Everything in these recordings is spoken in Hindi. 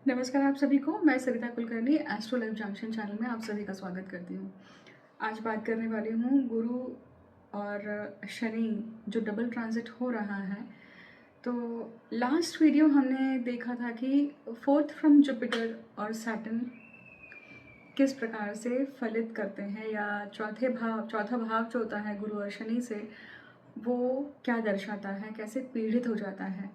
नमस्कार आप सभी को। मैं Sarita Kulkarni Astro Live Junction channel में आप सभी का स्वागत करती हूँ। आज बात करने वाली हूँ गुरु और शनि जो डबल ट्रांजिट हो रहा है। तो लास्ट वीडियो हमने देखा था कि फोर्थ फ्रॉम जुपिटर और सैटर्न किस प्रकार से फलित करते हैं, या चौथा भाव जो होता है गुरु और शनि से, वो क्या दर्शाता है, कैसे पीड़ित हो जाता है।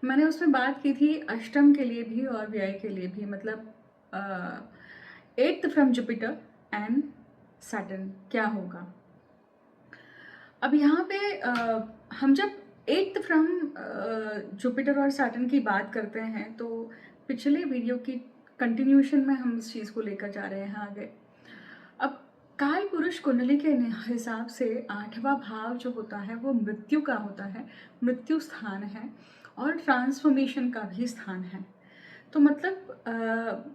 मैंने उसमें बात की थी अष्टम के लिए भी और व्यय के लिए भी, मतलब eighth from Jupiter and Saturn क्या होगा। अब यहाँ पे हम जब एट्थ फ्रॉम जुपिटर और सैटर्न की बात करते हैं तो पिछले वीडियो की कंटिन्यूशन में हम इस चीज़ को लेकर जा रहे हैं आगे। अब काल पुरुष कुंडली के हिसाब से आठवां भाव जो होता है वो मृत्यु का होता है, मृत्यु स्थान है और ट्रांसफॉर्मेशन का भी स्थान है। तो मतलब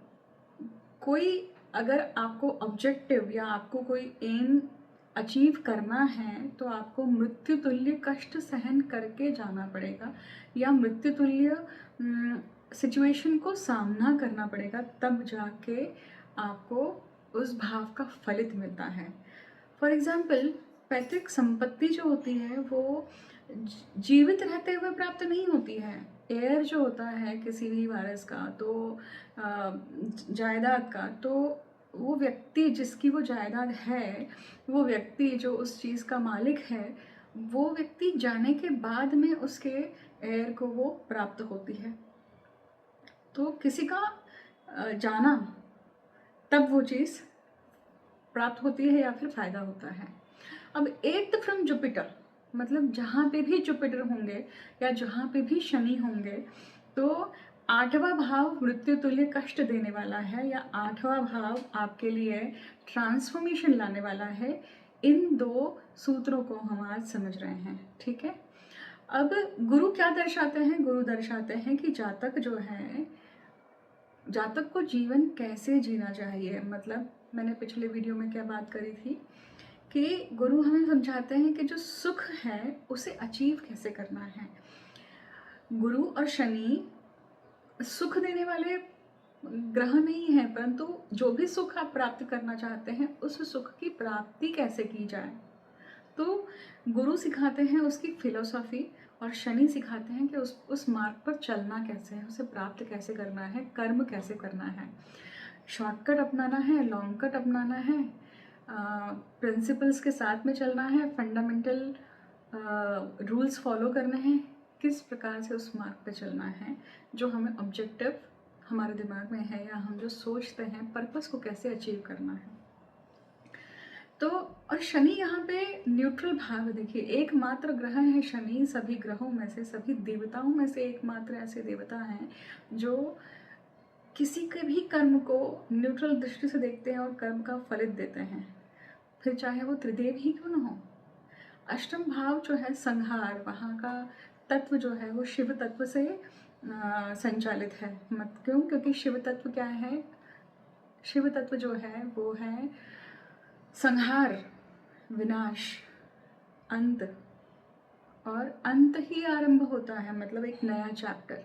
कोई अगर आपको ऑब्जेक्टिव या आपको कोई एम अचीव करना है तो आपको मृत्यु तुल्य कष्ट सहन करके जाना पड़ेगा, या मृत्यु तुल्य सिचुएशन को सामना करना पड़ेगा, तब जाके आपको उस भाव का फलित मिलता है। फॉर एग्जाम्पल, पैतृक संपत्ति जो होती है वो जीवित रहते हुए प्राप्त नहीं होती है। एयर जो होता है किसी भी वारस का, तो जायदाद का, तो वो व्यक्ति जिसकी वो जायदाद है, वो व्यक्ति जो उस चीज़ का मालिक है, वो व्यक्ति जाने के बाद में उसके एयर को वो प्राप्त होती है। तो किसी का जाना तब वो चीज़ प्राप्त होती है या फिर फायदा होता है। अब एट्थ फ्रॉम जुपिटर, मतलब जहाँ पे भी जुपिटर होंगे या जहाँ पे भी शनि होंगे, तो आठवां भाव मृत्यु तुल्य कष्ट देने वाला है, या आठवां भाव आपके लिए ट्रांसफॉर्मेशन लाने वाला है। इन दो सूत्रों को हम आज समझ रहे हैं, ठीक है। अब गुरु क्या दर्शाते हैं? गुरु दर्शाते हैं कि जातक जो है, जातक को जीवन कैसे जीना चाहिए। मतलब मैंने पिछले वीडियो में क्या बात करी थी कि गुरु हमें समझाते हैं कि जो सुख है उसे अचीव कैसे करना है। गुरु और शनि सुख देने वाले ग्रह नहीं है, परंतु जो भी सुख आप प्राप्त करना चाहते हैं उस सुख की प्राप्ति कैसे की जाए, तो गुरु सिखाते हैं उसकी फिलोसॉफी, और शनि सिखाते हैं कि उस मार्ग पर चलना कैसे है, उसे प्राप्त कैसे करना है, कर्म कैसे करना है, शॉर्टकट अपनाना है, लॉन्ग कट अपनाना है, प्रिंसिपल्स के साथ में चलना है, फंडामेंटल रूल्स फॉलो करने हैं, किस प्रकार से उस मार्ग पे चलना है जो हमें ऑब्जेक्टिव हमारे दिमाग में है, या हम जो सोचते हैं पर्पस को कैसे अचीव करना है। तो और शनि यहाँ पे न्यूट्रल भाव है। देखिए, एकमात्र ग्रह है शनि, सभी ग्रहों में से, सभी देवताओं में से एकमात्र ऐसे देवता हैं जो किसी के भी कर्म को न्यूट्रल दृष्टि से देखते हैं और कर्म का फलित देते हैं, फिर चाहे वो त्रिदेव ही क्यों न हो। अष्टम भाव जो है संहार, वहाँ का तत्व जो है वो शिव तत्व से संचालित है। मत क्यों? क्योंकि शिव तत्व क्या है? शिव तत्व जो है वो है संहार, विनाश, अंत, और अंत ही आरंभ होता है, मतलब एक नया चैप्टर।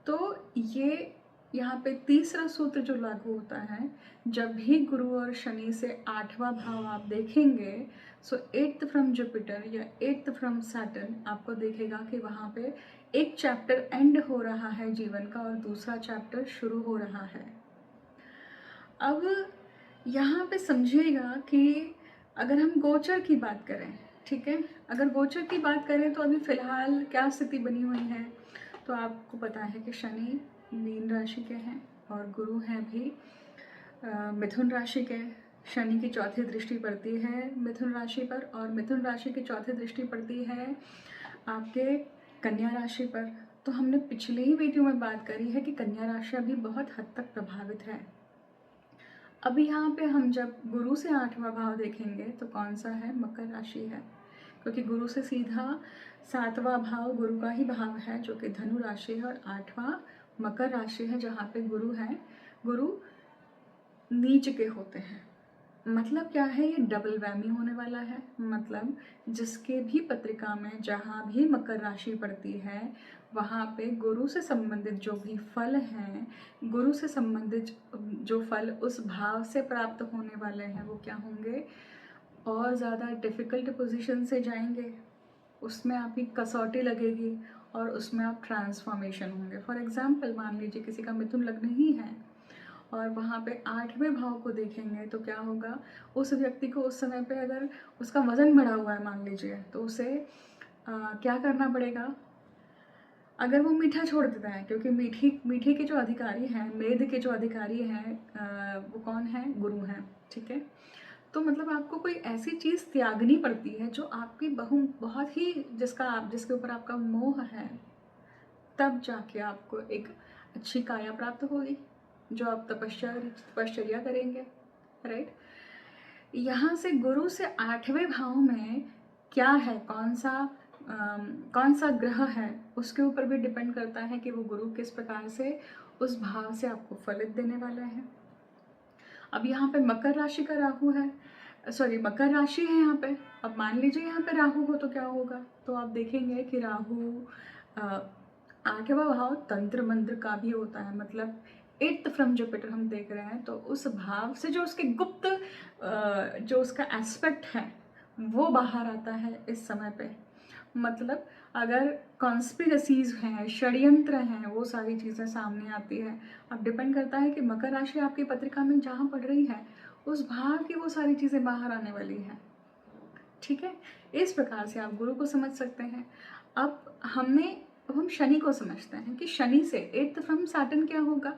तो ये यहाँ पे तीसरा सूत्र जो लागू होता है, जब भी गुरु और शनि से आठवां भाव आप देखेंगे, सो एट्थ फ्रॉम जुपिटर या एट्थ फ्रॉम सैटर्न, आपको देखेगा कि वहाँ पे एक चैप्टर एंड हो रहा है जीवन का और दूसरा चैप्टर शुरू हो रहा है। अब यहाँ पे समझिएगा कि अगर हम गोचर की बात करें, ठीक है, अगर गोचर की बात करें तो अभी फ़िलहाल क्या स्थिति बनी हुई है, तो आपको पता है कि शनि मीन राशि के हैं और गुरु हैं भी मिथुन राशि के। शनि की चौथी दृष्टि पड़ती है मिथुन राशि पर, और मिथुन राशि की चौथी दृष्टि पड़ती है आपके कन्या राशि पर। तो हमने पिछले ही वीडियो में बात करी है कि कन्या राशि अभी बहुत हद तक प्रभावित है। अभी यहाँ पे हम जब गुरु से आठवां भाव देखेंगे तो कौन सा है? मकर राशि है, क्योंकि गुरु से सीधा सातवां भाव गुरु का ही भाव है जो कि धनु राशि है, और आठवां मकर राशि है जहाँ पे गुरु है। गुरु नीच के होते हैं, मतलब क्या है, ये डबल वैमी होने वाला है। मतलब जिसके भी पत्रिका में जहाँ भी मकर राशि पड़ती है वहाँ पे गुरु से संबंधित जो भी फल हैं, गुरु से संबंधित जो फल उस भाव से प्राप्त होने वाले हैं वो क्या होंगे, और ज़्यादा डिफ़िकल्ट पोजीशन से जाएंगे, उसमें आपकी कसौटी लगेगी और उसमें आप ट्रांसफॉर्मेशन होंगे। फॉर एग्जाम्पल मान लीजिए किसी का मिथुन लग्न ही है और वहाँ पे 8वें भाव को देखेंगे तो क्या होगा, उस व्यक्ति को उस समय पे अगर उसका वज़न बढ़ा हुआ है मान लीजिए, तो उसे क्या करना पड़ेगा, अगर वो मीठा छोड़ देता है, क्योंकि मीठे के जो अधिकारी हैं, मेद के जो अधिकारी हैं, वो कौन है, गुरु हैं, ठीक है। तो मतलब आपको कोई ऐसी चीज़ त्यागनी पड़ती है जो आपकी बहुत ही जिसके ऊपर आपका मोह है, तब जाके आपको एक अच्छी काया प्राप्त होगी जो आप तपश्चर्या करेंगे, राइट। यहाँ से गुरु से 8वें भाव में क्या है, कौन सा ग्रह है, उसके ऊपर भी डिपेंड करता है कि वो गुरु किस प्रकार से उस भाव से आपको फलित देने वाला है। अब यहाँ पे मकर राशि का राहु है, सॉरी मकर राशि है यहाँ पे। अब मान लीजिए यहाँ पे राहु हो तो क्या होगा, तो आप देखेंगे कि राहु 8वां भाव तंत्र मंत्र का भी होता है। मतलब 8th फ्रॉम जुपिटर हम देख रहे हैं, तो उस भाव से जो उसके गुप्त जो उसका एस्पेक्ट है वो बाहर आता है इस समय पे। मतलब अगर कॉन्स्पिरसीज हैं, षड्यंत्र हैं, वो सारी चीज़ें सामने आती है। अब डिपेंड करता है कि मकर राशि आपकी पत्रिका में जहाँ पड़ रही है उस भाव की वो सारी चीज़ें बाहर आने वाली हैं, ठीक है। इस प्रकार से आप गुरु को समझ सकते हैं। अब हम शनि को समझते हैं कि शनि से 8th फ्रॉम सैटर्न क्या होगा।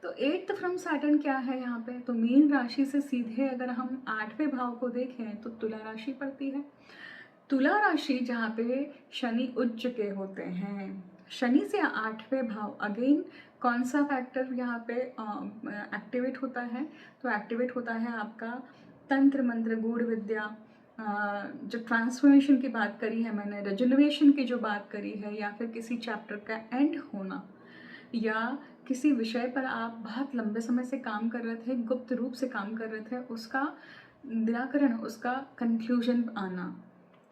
तो 8th फ्रॉम सैटर्न क्या है यहाँ पे, तो मीन राशि से सीधे अगर हम 8वें भाव को देखें तो तुला राशि पड़ती है। तुला राशि जहाँ पे शनि उच्च के होते हैं, शनि से 8वें भाव, अगेन कौन सा फैक्टर यहाँ पे एक्टिवेट होता है, तो एक्टिवेट होता है आपका तंत्र मंत्र गूढ़ विद्या, जो ट्रांसफॉर्मेशन की बात करी है मैंने, रेजुनवेशन की जो बात करी है, या फिर किसी चैप्टर का एंड होना, या किसी विषय पर आप बहुत लंबे समय से काम कर रहे थे, गुप्त रूप से काम कर रहे थे, उसका निराकरण, उसका कंक्लूजन आना।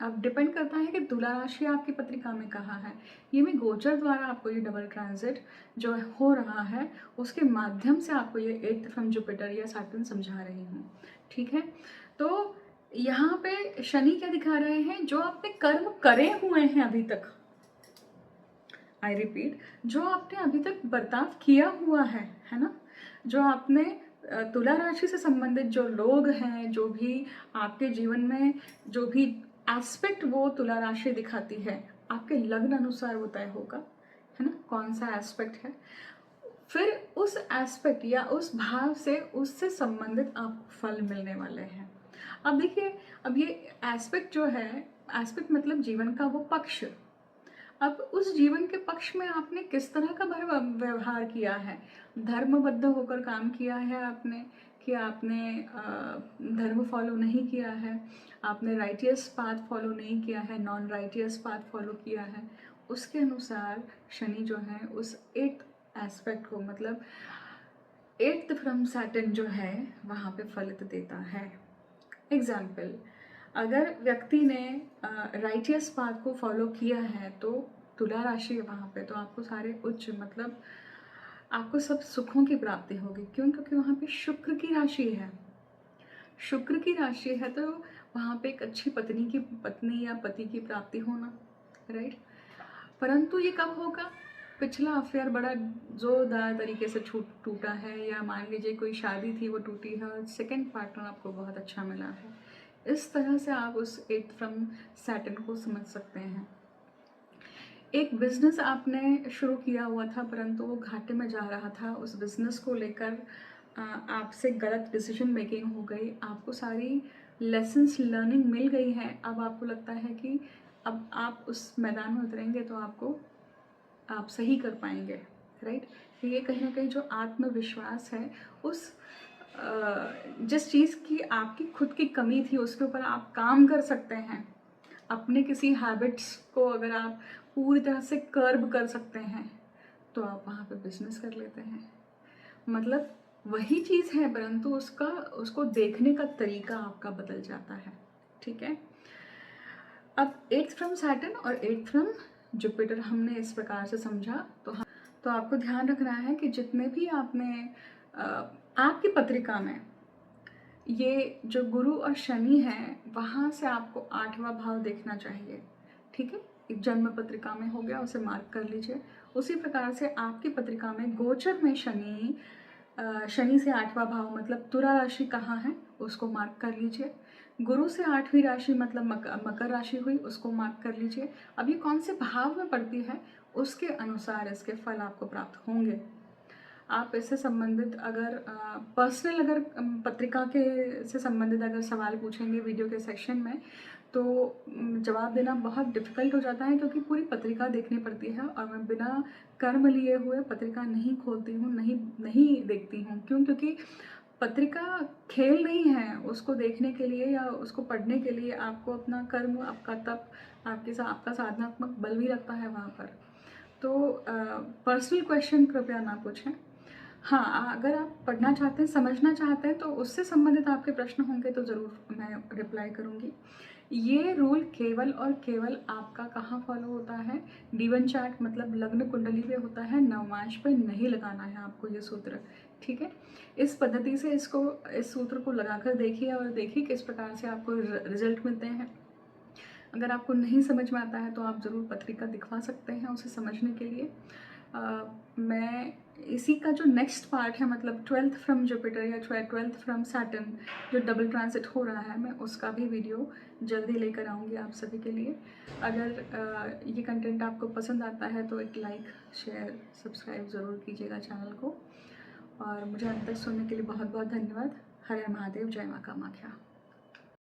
अब डिपेंड करता है कि तुला राशि आपकी पत्रिका में कहाँ है। ये मैं गोचर द्वारा आपको ये डबल ट्रांजिट जो हो रहा है उसके माध्यम से आपको ये 8th फ्रॉम जुपिटर या सैटर्न समझा रही हूँ, ठीक है। तो यहाँ पे शनि क्या दिखा रहे हैं, जो आपने कर्म करे हुए हैं अभी तक, आई रिपीट, जो आपने अभी तक बर्ताव किया हुआ है ना, जो आपने तुला राशि से संबंधित जो लोग हैं, जो भी आपके जीवन में जो भी एस्पेक्ट वो तुला राशि दिखाती है, आपके लग्न अनुसार वो तय होगा, है ना, कौन सा एस्पेक्ट है। फिर उस एस्पेक्ट या उस भाव से उससे संबंधित आपको फल मिलने वाले हैं। अब देखिए, अब ये एस्पेक्ट जो है, एस्पेक्ट मतलब जीवन का वो पक्ष, अब उस जीवन के पक्ष में आपने किस तरह का व्यवहार किया है, धर्मबद्ध होकर काम किया है आपने, कि आपने धर्म फॉलो नहीं किया है, आपने राइटियस पाथ फॉलो नहीं किया है, नॉन राइटियस पाथ फॉलो किया है, उसके अनुसार शनि जो है उस 8th एस्पेक्ट को, मतलब 8th फ्रॉम सैटर्न जो है वहाँ पे फलित देता है। एग्जाम्पल, अगर व्यक्ति ने राइटियस पाथ को फॉलो किया है तो तुला राशि है वहाँ पे, तो आपको सारे उच्च, मतलब आपको सब सुखों की प्राप्ति होगी। क्यों? क्योंकि वहाँ पे शुक्र की राशि है, शुक्र की राशि है, तो वहाँ पे एक अच्छी पत्नी या पति की प्राप्ति होना, राइट। परंतु ये कब होगा, पिछला अफेयर बड़ा जोरदार तरीके से टूटा है, या मान लीजिए कोई शादी थी वो टूटी है और सेकंड पार्टनर आपको बहुत अच्छा मिला है, इस तरह से आप उस 8th फ्रॉम सैटर्न को समझ सकते हैं। एक बिजनेस आपने शुरू किया हुआ था परंतु वो घाटे में जा रहा था, उस बिजनेस को लेकर आपसे गलत डिसीजन मेकिंग हो गई, आपको सारी लेसन्स लर्निंग मिल गई है, अब आपको लगता है कि अब आप उस मैदान में उतरेंगे तो आप सही कर पाएंगे, राइट। ये कहीं ना कहीं जो आत्मविश्वास है, उस जिस चीज़ की आपकी खुद की कमी थी उसके ऊपर आप काम कर सकते हैं, अपने किसी हैबिट्स को अगर आप पूरी तरह से कर्ब कर सकते हैं तो आप वहाँ पे बिजनेस कर लेते हैं। मतलब वही चीज़ है, परंतु उसको देखने का तरीका आपका बदल जाता है। ठीक है। अब 8th फ्रॉम सैटर्न और 8th फ्रॉम जुपिटर हमने इस प्रकार से समझा। तो आपको ध्यान रखना है कि जितने भी आपने आपकी पत्रिका में ये जो गुरु और शनि है, वहाँ से आपको 8वां भाव देखना चाहिए। ठीक है, एक जन्म पत्रिका में हो गया, उसे मार्क कर लीजिए। उसी प्रकार से आपकी पत्रिका में गोचर में शनि से 8वां भाव मतलब तुला राशि कहाँ है, उसको मार्क कर लीजिए। गुरु से 8वीं राशि मतलब मकर राशि हुई, उसको मार्क कर लीजिए। अब ये कौन से भाव में पड़ती है, उसके अनुसार इसके फल आपको प्राप्त होंगे। आप इससे संबंधित अगर पर्सनल अगर पत्रिका के से संबंधित अगर सवाल पूछेंगे वीडियो के सेक्शन में, तो जवाब देना बहुत डिफ़िकल्ट हो जाता है, क्योंकि पूरी पत्रिका देखनी पड़ती है और मैं बिना कर्म लिए हुए पत्रिका नहीं खोलती हूँ, नहीं देखती हूँ। क्यों? क्योंकि पत्रिका खेल नहीं है। उसको देखने के लिए या उसको पढ़ने के लिए आपको अपना कर्म, आपका तप, आपका साधनात्मक बल भी लगता है वहाँ पर। तो पर्सनल क्वेश्चन कृपया ना पूछें। हाँ, अगर आप पढ़ना चाहते हैं, समझना चाहते हैं, तो उससे संबंधित आपके प्रश्न होंगे तो ज़रूर मैं रिप्लाई करूँगी। ये रूल केवल और केवल आपका कहाँ फॉलो होता है, D1 चार्ट मतलब लग्न कुंडली पे होता है, नवमांश पे नहीं लगाना है आपको ये सूत्र। ठीक है, इस पद्धति से इस सूत्र को लगाकर देखिए और देखिए किस प्रकार से आपको रिजल्ट मिलते हैं। अगर आपको नहीं समझ में आता है तो आप ज़रूर पत्रिका दिखवा सकते हैं उसे समझने के लिए। मैं इसी का जो नेक्स्ट पार्ट है, मतलब 12th फ्रॉम जुपिटर या 12th फ्रॉम सैटर्न जो डबल ट्रांसिट हो रहा है, मैं उसका भी वीडियो जल्दी लेकर आऊँगी आप सभी के लिए। अगर ये कंटेंट आपको पसंद आता है तो एक लाइक, शेयर, सब्सक्राइब ज़रूर कीजिएगा चैनल को। और मुझे अंत तक सुनने के लिए बहुत बहुत धन्यवाद। हर हर महादेव, जय माँ कामाख्या।